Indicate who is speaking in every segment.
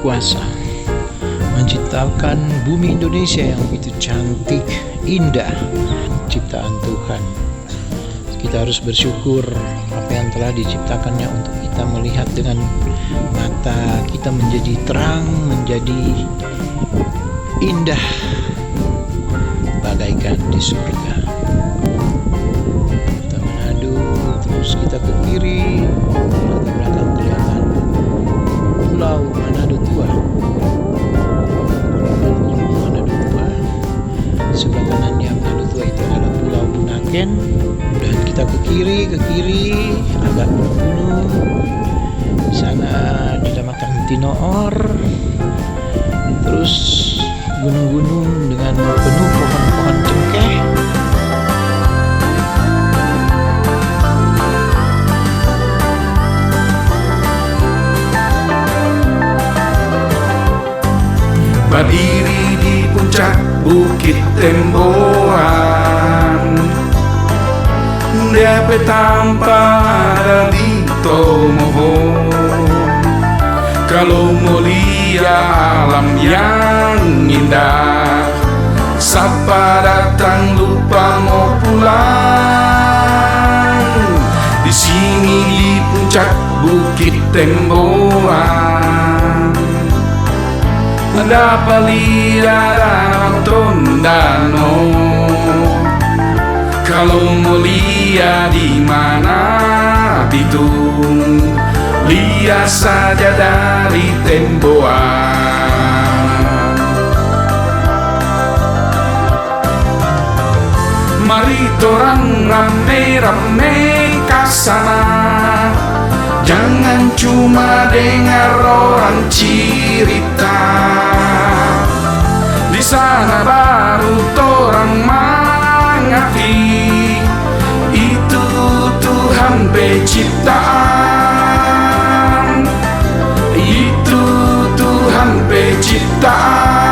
Speaker 1: berkuasa menciptakan bumi Indonesia yang begitu cantik, indah, ciptaan Tuhan. Kita harus bersyukur apa yang telah diciptakannya untuk kita melihat dengan mata kita menjadi terang, menjadi indah bagaikan di surga. Kita Manado, terus kita ke kiri, ke belakang kelihatan Pulau Manado Tua. Manado Tua. Sebelah kanannya Manado Tua itu adalah Pulau Bunaken. Dan kita ke kiri agak gunung. Di sana dinamakan Tinoor. Terus gunung-gunung dengan penuh pohon-pohon cengkeh.
Speaker 2: Berdiri di puncak Bukit Temboan, DP tanpa ada di Tomohon. Kalau mau lihat alam yang indah, siapa datang lupa mau pulang. Di sini di puncak Bukit Temboan, ada lihat danau Tondano. Kalau mau lihat di mana Bitung, lihat saja dari Temboan. Mari torang rame-rame kasana, jangan cuma dengar orang cerita. Di sana baru torang mengerti itu Tuhan penciptaan, itu Tuhan penciptaan.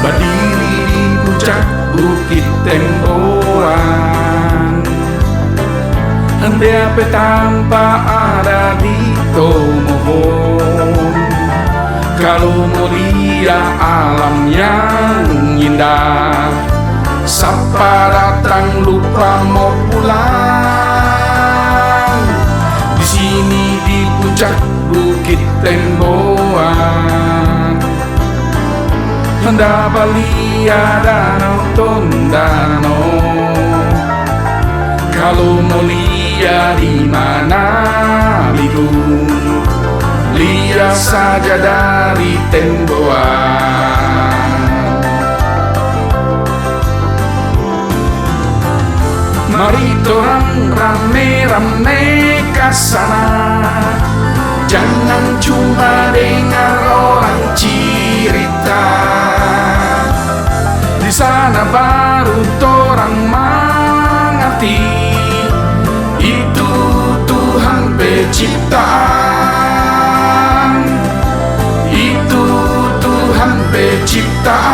Speaker 2: Berdiri di puncak Bukit Temboan, DP tanpa ada di Tomohon. Kalau mau lihat alam yang indah, siapa datang lupa mau pulang. Di sini di puncak Bukit Temboan, dapat lihat danau Tondano. Kalau mau lihat di mana Bitung, lihat saja dari Temboan. Mari torang rame-rame kasana, jangan cuma dengar orang cerita. Di sana baru torang mengerti itu Tuhan penciptaan, itu Tuhan penciptaan.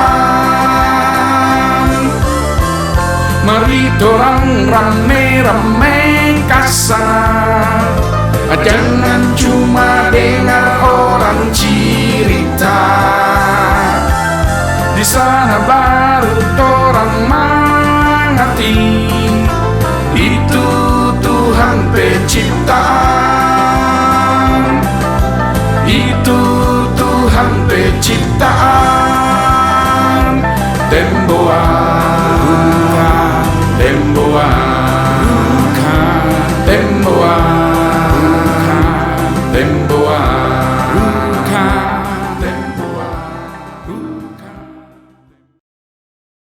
Speaker 2: Mari torang rame-rame kasana, jangan cuma dengar orang cerita. Di sana baru